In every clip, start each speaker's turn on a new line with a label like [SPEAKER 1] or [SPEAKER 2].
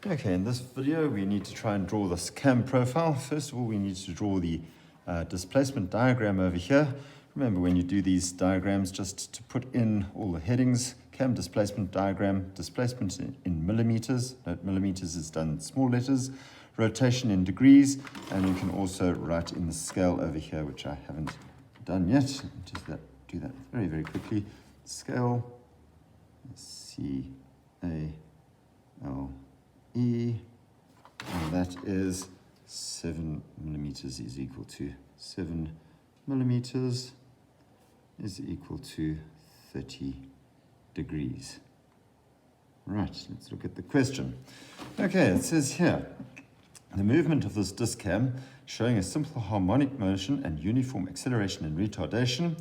[SPEAKER 1] Okay, in this video we need to try and draw this cam profile. First of all, we need to draw the displacement diagram over here. Remember, when you do these diagrams, just to put in all the headings: cam displacement diagram, displacement in millimeters. Note millimeters is done in small letters, rotation in degrees, and you can also write in the scale over here, which I haven't done yet. Just do that very, very quickly. Scale, C-A-L-E, and that is 7 millimeters is equal to 7 millimeters is equal to 30 degrees. Right, let's look at the question. Okay, it says here, the movement of this disk cam showing a simple harmonic motion and uniform acceleration and retardation.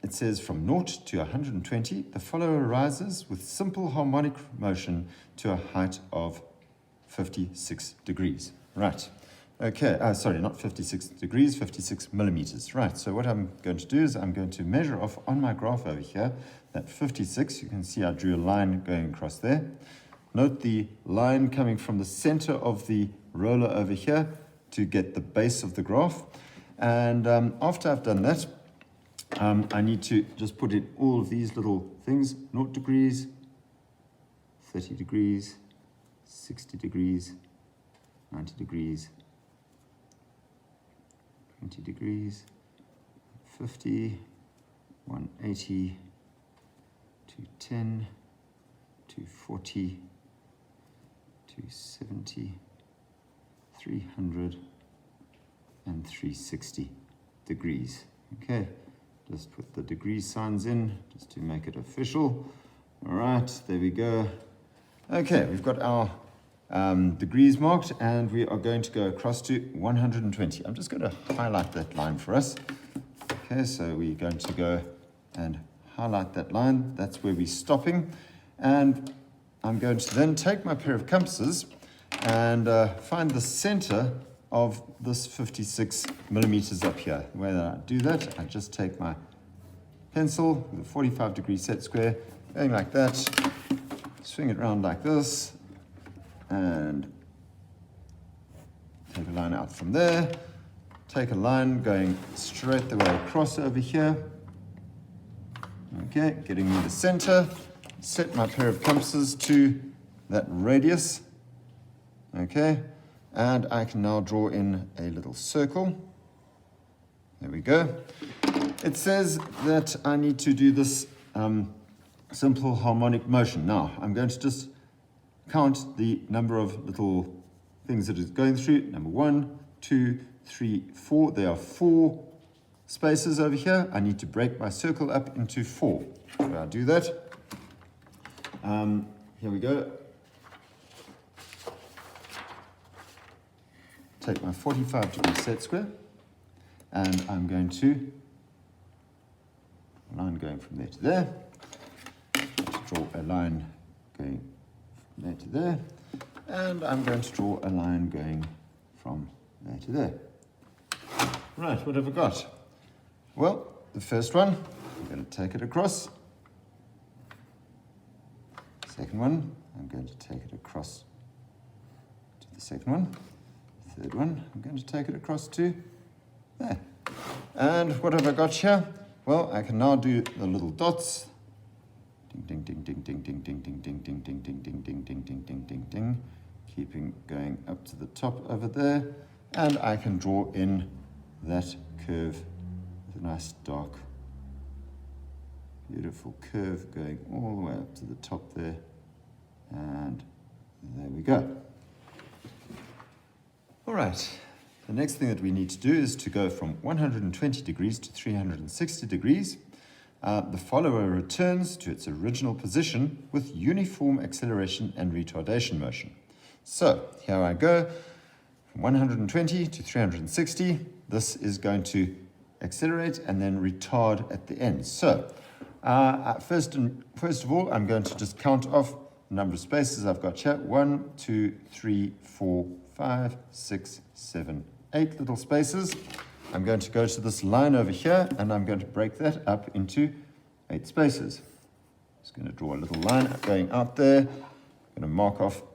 [SPEAKER 1] It says from 0 to 120, the follower rises with simple harmonic motion to a height of 56 degrees. Right. Okay, sorry, not 56 degrees, 56 millimeters. Right, so what I'm going to do is I'm going to measure off on my graph over here that 56. You can see I drew a line going across there. Note the line coming from the center of the roller over here to get the base of the graph. And after I've done that, I need to just put in all of these little things: 0 degrees, 30 degrees, 60 degrees, 90 degrees, 20 degrees, 50, 180, 210, 240, 270, 300, and 360 degrees. Okay, just put the degree signs in just to make it official. All right, there we go. Okay, we've got our degrees marked, and we are going to go across to 120. I'm just going to highlight that line for us. Okay, so we're going to go and highlight that line. That's where we're stopping. And I'm going to then take my pair of compasses and find the center of this 56 millimeters up here. The way that I do that, I just take my pencil with a 45-degree set square, going like that, swing it around like this, and take a line out from there, take a line going straight the way across over here. Okay, getting me the center, set my pair of compasses to that radius. Okay, and I can now draw in a little circle. There we go. It says that I need to do this simple harmonic motion. Now, I'm going to just count the number of little things that it's going through. Number 1, 2, 3, 4. There are 4 spaces over here. I need to break my circle up into 4. So I'll do that. Here we go. Take my 45-degree set square, and I'm going to line going from there to there. Draw a line going from there to there, and I'm going to draw a line going from there to there. Right, what have I got? Well, the first one, I'm going to take it across. Second one, I'm going to take it across to the second one. Third one, I'm going to take it across to there. And what have I got here? Well, I can now do the little dots. Ding, ding, ding, ding, ding, ding, ding, ding, ding, ding, ding, ding, ding, ding, ding, ding, ding, ding. Keeping going up to the top over there. And I can draw in that curve with a nice dark, beautiful curve going all the way up to the top there. And there we go. All right, the next thing that we need to do is to go from 120 degrees to 360 degrees. The follower returns to its original position with uniform acceleration and retardation motion. So here I go, from 120 to 360. This is going to accelerate and then retard at the end. So first of all, I'm going to just count off the number of spaces I've got here. 1, 2, 3, 4, 5, 6, 7, 8 little spaces. I'm going to go to this line over here, and I'm going to break that up into 8 spaces. Just going to draw a little line going out there. I'm going to mark off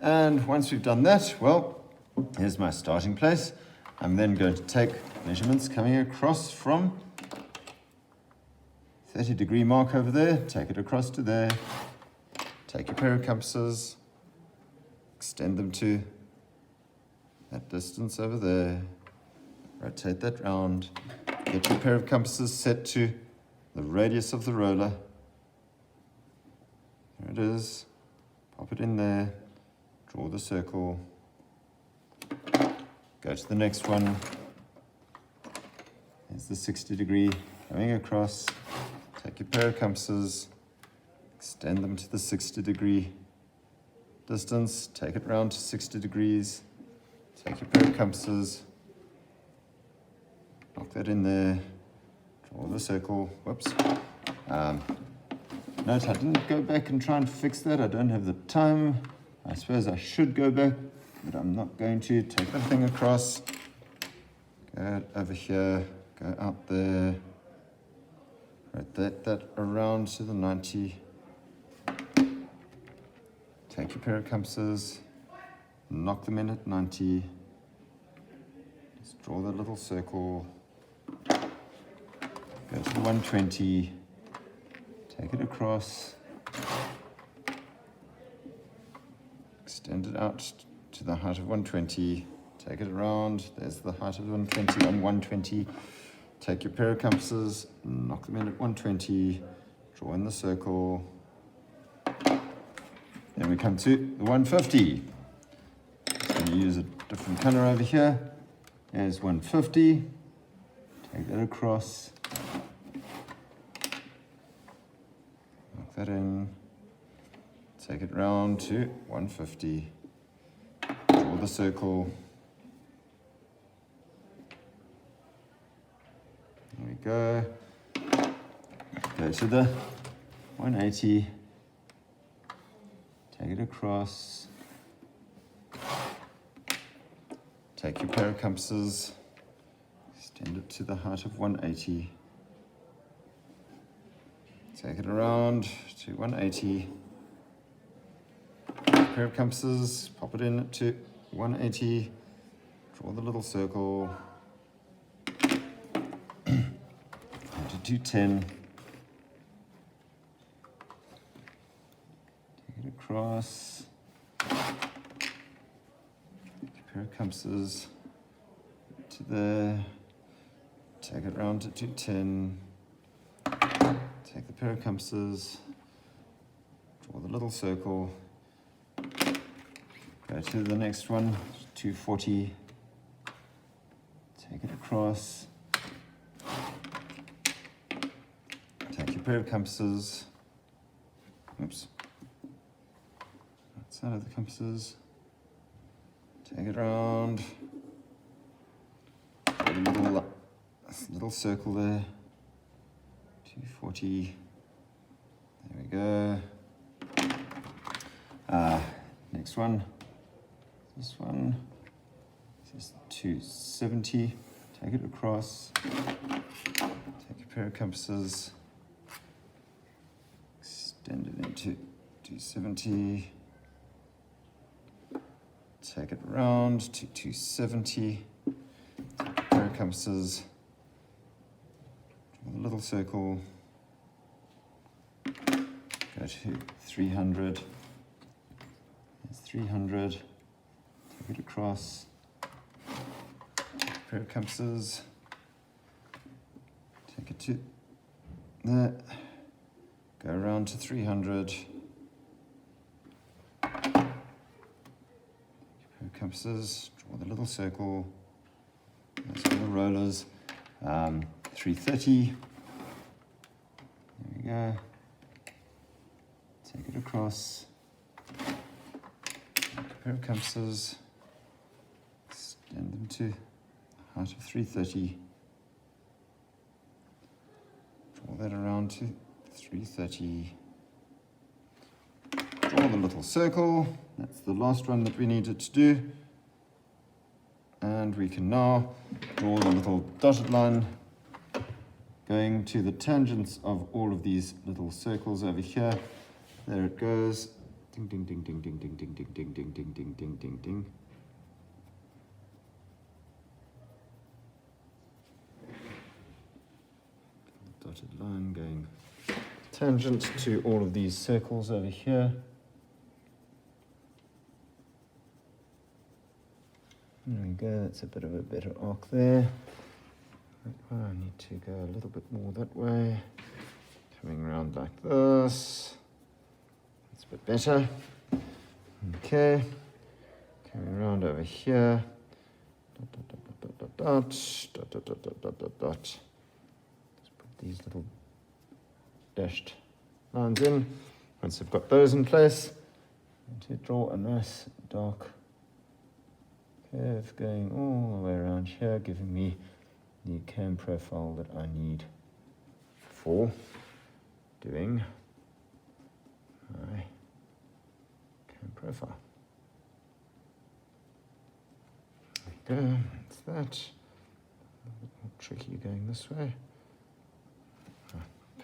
[SPEAKER 1] And once we've done that, well, here's my starting place. I'm then going to take measurements coming across from 30-degree mark over there, take it across to there, take your pair of compasses, extend them to that distance over there, rotate that round, get your pair of compasses set to the radius of the roller. There it is, pop it in there, draw the circle, go to the next one. There's the 60-degree going across. Take your pair of compasses, extend them to the 60-degree distance, take it round to 60 degrees, take your pair of compasses, knock that in there, draw the circle. Whoops. Note I didn't go back and try and fix that. I don't have the time. I suppose I should go back, but I'm not going to. Take that thing across, go over here, go out there, rotate that around to the 90. Take your pair of compasses, knock them in at 90. Just draw that little circle, go to the 120, take it across, extend it out to the height of 120, take it around, there's the height of 120 on 120, take your pair of compasses, knock them in at 120, draw in the circle, then we come to the 150. I'm going to use a different color over here. There's 150, take that across, knock that in, take it round to 150, draw the circle, there we go, go to the 180, take it across, take your pair of compasses, extend it to the height of 180, take it around to 180, pair of compasses, pop it in to 180, draw the little circle, to 210, take it across, pair of compasses to there, take it round to 210, take the pair of compasses, draw the little circle, go to the next one, 240, take it across, take your pair of compasses, oops, outside of the compasses, take it around, put a little circle there, 240, there we go. Next one, this one, this is 270, take it across, take your pair of compasses, extend it into 270, take it round to 270, take a pair of compasses, draw a little circle, go to 300, there's 300, take it across, take a pair of compasses, take it to there, go around to 300, compasses, draw the little circle, there's all the rollers, 330, there we go, take it across, take a pair of compasses, extend them to the height of 330, draw that around to 330, draw the little circle. That's the last one that we needed to do. And we can now draw the little dotted line going to the tangents of all of these little circles over here. There it goes. Ding, ding, ding, ding, ding, ding, ding, ding, ding, ding, ding, ding, ding, ding, ding. Dotted line going tangent to all of these circles over here. There we go, that's a bit of a better arc there. I need to go a little bit more that way. Coming around like this. That's a bit better. Okay. Coming around over here. Dot, dot, dot, dot, dot, dot, dot, dot, dot, dot, dot. Let's put these little dashed lines in. Once I've got those in place, I'm going to draw a nice dark curve going all the way around here, giving me the cam profile that I need for doing my cam profile. There we go, that's that. A bit more tricky going this way.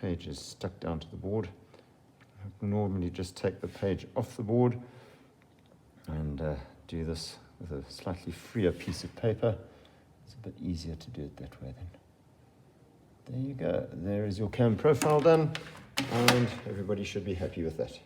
[SPEAKER 1] Page is stuck down to the board. I would normally just take the page off the board and do this with a slightly freer piece of paper. It's a bit easier to do it that way then. There you go. There is your cam profile done, and everybody should be happy with that.